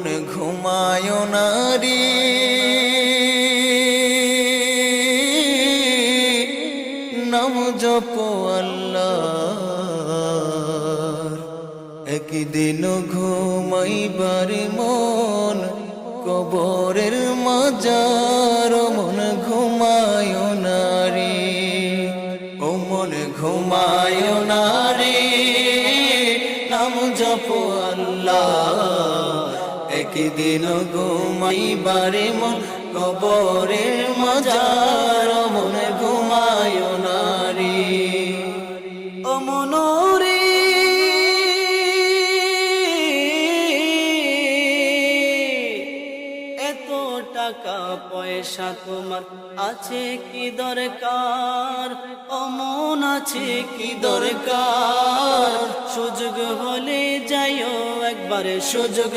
মন ঘুমায় না রে, নাম জপ আল্লাহর। একদিন ঘুমাইবার মন কবরের মাজার, মন ঘুমায় না রে, ও মন ঘুমায় না রে, নাম জপ আল্লাহ। একদিন ঘুমাইবার মন কবরের মাজার, মন ঘুমায় না রে, ও মন রে। টাকা পয়সা তোমার আছে কি দরকার, অমন আছে কি দরকার, সুযোগ হলে যাইও একবারে, সুযোগ